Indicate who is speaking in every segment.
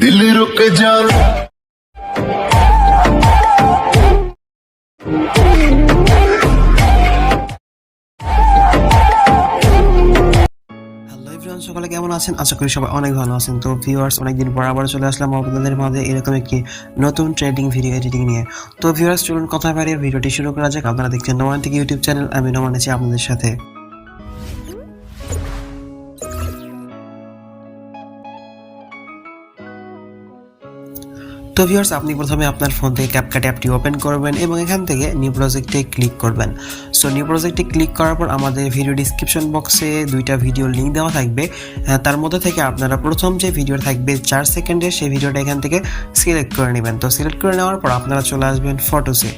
Speaker 1: दिल रुक जाना।
Speaker 2: সকালে কেমন আছেন? আশা করি সবাই অনেক ভালো আছেন। তো ভিউয়ার্স, অনেকদিন পর আবার চলে আসলাম আপনাদের মাঝে এরকম একটি নতুন ট্রেডিং ভিডিও এডিটিং নিয়ে। তো ভিউয়ার্স, চলুন কথা বাড়িয়ে ভিডিওটি শুরু করা যাক। আপনারা দেখছেন নোমান থেকে ইউটিউব চ্যানেল, আমি নোমান আছি আপনাদের সাথে। তো ভিউয়ার্স, আপনি প্রথমে আপনার ফোন থেকে ক্যাপকাট অ্যাপটি ওপেন করবেন এবং এখান থেকে নিউ প্রজেক্টে ক্লিক করবেন। সো নিউ প্রজেক্টে ক্লিক করার পর আমাদের ভিডিও ডিসক্রিপশন বক্সে দুইটা ভিডিও লিঙ্ক দেওয়া থাকবে। তার মধ্যে থেকে আপনারা প্রথম যে ভিডিও থাকবে 4 সেকেন্ডের, সেই ভিডিওটা এখান থেকে সিলেক্ট করে নেবেন। তো সিলেক্ট করে নেওয়ার পর আপনারা চলে আসবেন ফটোসে,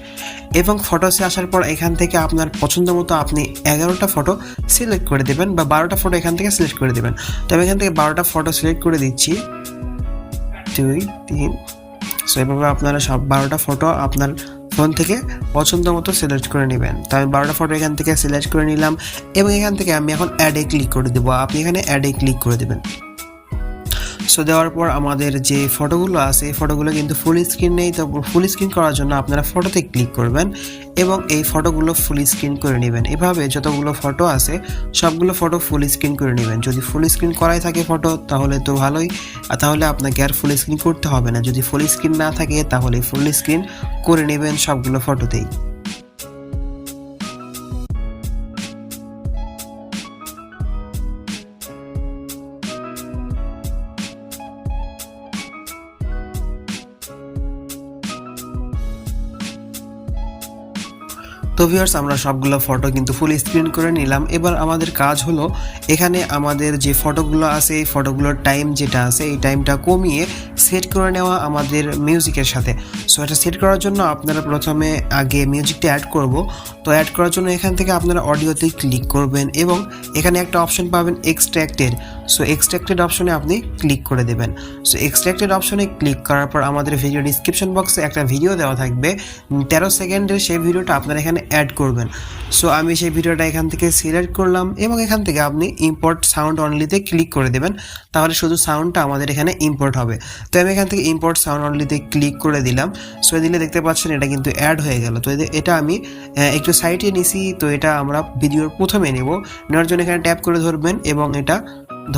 Speaker 2: এবং ফটোসে আসার পর এখান থেকে আপনার পছন্দ মতো আপনি 11টা ফটো সিলেক্ট করে দেবেন বা 12টা ফটো এখান থেকে সিলেক্ট করে দেবেন। তো আমি এখান থেকে 12টা ফটো সিলেক্ট করে দিচ্ছি। 2 3। সো এভাবে আপনারা সব 12টা ফটো আপনার ফোন থেকে পছন্দ মতো সিলেক্ট করে নেবেন। তো আমি 12টা ফটো এখান থেকে সিলেক্ট করে নিলাম এবং এখান থেকে আমি এখন অ্যাডে ক্লিক করে দেবো। আপনি এখানে অ্যাডে ক্লিক করে দেবেন। সো দেওয়ার পর আমাদের যে ফটোগুলো আছে এই ফটোগুলো কিন্তু ফুল স্ক্রিন নেই। তো ফুল স্ক্রিন করার জন্য আপনারা ফটোতে ক্লিক করবেন এবং এই ফটোগুলো ফুল স্ক্রিন করে নেবেন। এভাবে যতগুলো ফটো আছে সবগুলো ফটো ফুল স্ক্রিন করে নেবেন। যদি ফুল স্ক্রিন করাই থাকে ফটো তাহলে তো ভালোই, আর তাহলে আপনাকে আর ফুল স্ক্রিন করতে হবে না। যদি ফুল স্ক্রিন না থাকে তাহলে ফুল স্ক্রিন করে নেবেন সবগুলো ফটোতেই। তো ভিউয়ার্স, আমরা সবগুলো ফটো কিন্তু ফুল স্ক্রিন করে নিলাম। এবার আমাদের কাজ হলো এখানে আমাদের যে ফটোগুলো আছে এই ফটোগুলোর টাইম যেটা আছে এই টাইমটা কমিয়ে সেট করে নেওয়া আমাদের মিউজিকের সাথে। সো এটা সেট করার জন্য আপনারা প্রথমে আগে মিউজিকটা অ্যাড করব। তো অ্যাড করার জন্য এখান থেকে আপনারা অডিওতে ক্লিক করবেন এবং এখানে একটা অপশন পাবেন এক্সট্র্যাক্টেড। সো এক্সট্র্যাক্টেড অপশনে আপনি ক্লিক করে দেবেন। সো এক্সট্র্যাক্টেড অপশনে ক্লিক করার পর আমাদের ভিডিও ডিসক্রিপশন বক্সে একটা ভিডিও দেওয়া থাকবে 13 সেকেন্ডের, সেই ভিডিওটা আপনারা এখানে অ্যাড করবেন। সো আমি সেই ভিডিওটা এখান থেকে সিলেক্ট করলাম এবং এখান থেকে আপনি ইম্পোর্ট সাউন্ড অনলিতে ক্লিক করে দেবেন, তাহলে শুধু সাউন্ডটা আমাদের এখানে ইম্পোর্ট হবে। তো আমি এখান থেকে ইম্পোর্ট সাউন্ড অনলিতে ক্লিক করে দিলাম। সো দিলে দেখতে পাচ্ছেন এটা কিন্তু অ্যাড হয়ে গেল। তো এটা আমি একটু সাইডে নিছি। তো এটা আমরা ভিডিওর প্রথমে নেব। নেওয়ার জন্য এখানে ট্যাপ করে ধরবেন এবং এটা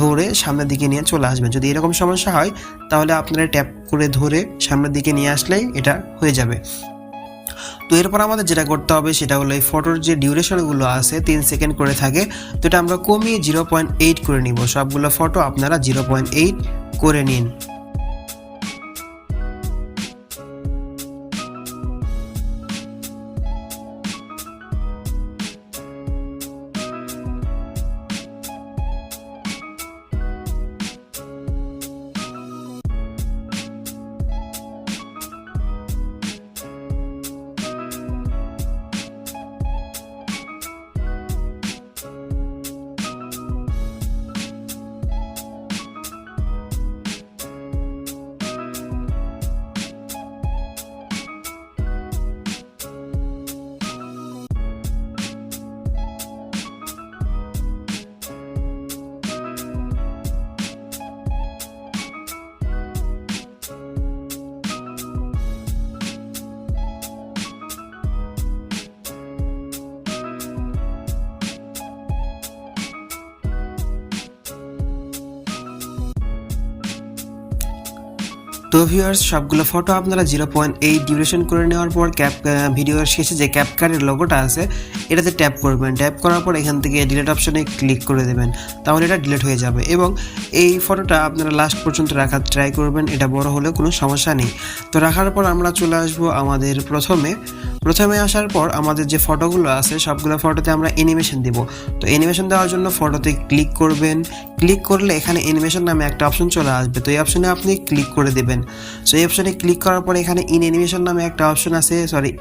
Speaker 2: ধরে সামনের দিকে নিয়ে চলে আসবেন। যদি এরকম সমস্যা হয় তাহলে আপনারা ট্যাপ করে ধরে সামনের দিকে নিয়ে আসলেই এটা হয়ে যাবে। তো এরপর আমাদের যেটা করতে হবে সেটা হলো এই ফটোর যে ডিউরেশনগুলো আছে 3 সেকেন্ড করে থাকে, তো এটা আমরা কমিয়ে 0.8 করে নিব। সবগুলো ফটো আপনারা 0.8 করে নিন। তো ভিউয়ার্স, সবগুলো ফটো আপনারা 0.8 ডিউরেশন করে নেওয়ার পর ভিডিওর শেষে যে ক্যাপকাটের লোগোটা আছে এটাতে ট্যাপ করবেন। ট্যাপ করার পর এখান থেকে ডিলিট অপশনে ক্লিক করে দেবেন, তাহলে এটা ডিলিট হয়ে যাবে। এবং এই ফটোটা আপনারা লাস্ট পর্যন্ত রাখার ট্রাই করবেন, এটা বড় হলেও কোনো সমস্যা নেই। তো রাখার পর আমরা চলে আসবো আমাদের প্রথমে আসার পর আমাদের যে ফটোগুলো আছে সবগুলো ফটোতে আমরা অ্যানিমেশন দিব। তো অ্যানিমেশন দেওয়ার জন্য ফটোতে ক্লিক করবেন। ক্লিক করলে এখানে অ্যানিমেশন নামে একটা অপশন চলে আসবে। তো এই অপশনে আপনি ক্লিক করে দেবেন। সো এই অপশনে ক্লিক করার পর এখানে ইন অ্যানিমেশন নামে একটা অপশন আছে,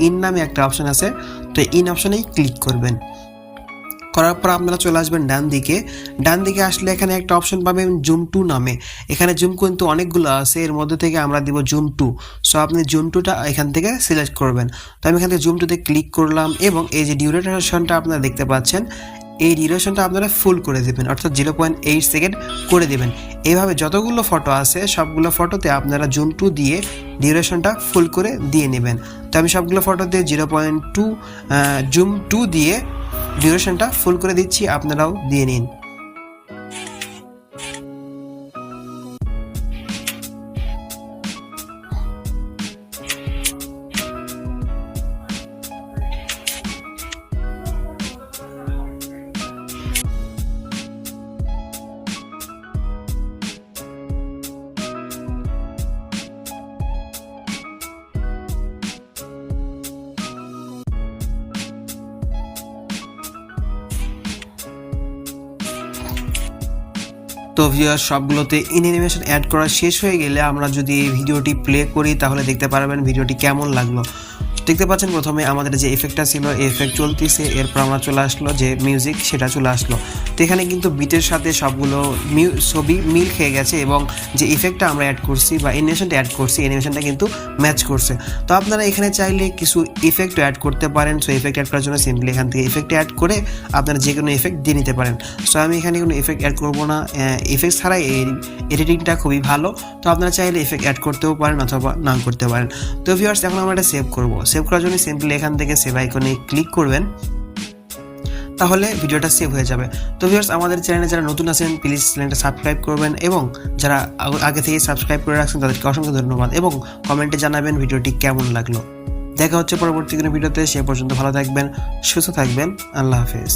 Speaker 2: ইন নামে একটা অপশন আছে। তো ইন অপশনেই ক্লিক করবেন। করার পর আপনারা চলে আসবেন ডান দিকে আসলে এখানে একটা অপশন পাবেন জুম টু নামে। এখানে জুম কিন্তু অনেকগুলো আছে, এর মধ্যে থেকে আমরা দিব জুম টু। সো আপনি জুম টুটা এখান থেকে সিলেক্ট করবেন। তো আমি এখান থেকে জুম টুতে ক্লিক করলাম এবং এই যে ডিউরেশনটা আপনারা দেখতে পাচ্ছেন এই ডিউরেশনটা আপনারা ফুল করে দেবেন, অর্থাৎ 0.8 সেকেন্ড করে দেবেন। এইভাবে যতগুলো ফটো আছে সবগুলো ফটোতে আপনারা জুম 2 দিয়ে ডিউরেশনটা ফুল করে দিয়ে নেবেন। তো আমি সবগুলো ফটোতে 0.2 জুম 2 দিয়ে ডিউরেশনটা ফুল করে দিচ্ছি, আপনারাও দিয়ে নিন। তো ভিউয়ার সবগুলোতে ইন অ্যানিমেশন অ্যাড করা শেষ হয়ে গেলে আমরা যদি এই ভিডিওটি প্লে করি তাহলে দেখতে পারবেন ভিডিওটি কেমন লাগলো। দেখতে পাচ্ছেন প্রথমে আমাদের যে এফেক্টটা ছিল এই এফেক্ট চলতেছে, এরপর আমরা চলে আসলো যে মিউজিক সেটা চলে আসলো। তো এখানে কিন্তু বিটের সাথে সবগুলো ছবি মিল খেয়ে গেছে এবং যে ইফেক্টটা আমরা অ্যাড করছি বা অ্যানিমেশনটা অ্যাড করছি অ্যানিমেশনটা কিন্তু ম্যাচ করছে। তো আপনারা এখানে চাইলে কিছু ইফেক্ট অ্যাড করতে পারেন। সো ইফেক্ট অ্যাড করার জন্য সিম্পলি এখান থেকে ইফেক্ট অ্যাড করে আপনারা যে কোনো ইফেক্ট দিয়ে নিতে পারেন। সো আমি এখানে কোনো ইফেক্ট অ্যাড করবো না, ইফেক্ট ছাড়াই এই এডিটিংটা খুবই ভালো। তো আপনারা চাইলে ইফেক্ট অ্যাড করতেও পারেন অথবা না করতে পারেন। তো ভিউয়ার্স এখন আমরা এটা সেভ করবো। সেভ করার জন্য সিম্পলি এখান থেকে সেভ আইকনে ক্লিক করবেন, তাহলে ভিডিওটা সেভ হয়ে যাবে। তো ভিউয়ার্স আমাদের চ্যানেলে যারা নতুন আছেন প্লিজ চ্যানেলটা সাবস্ক্রাইব করবেন এবং যারা আগে থেকে সাবস্ক্রাইব করে রাখছেন তাদেরকে অসংখ্য ধন্যবাদ এবং কমেন্টে জানাবেন ভিডিওটি কেমন লাগলো। দেখা হচ্ছে পরবর্তী কোনো ভিডিওতে, সে পর্যন্ত ভালো থাকবেন, সুস্থ থাকবেন, আল্লাহ হাফেজ।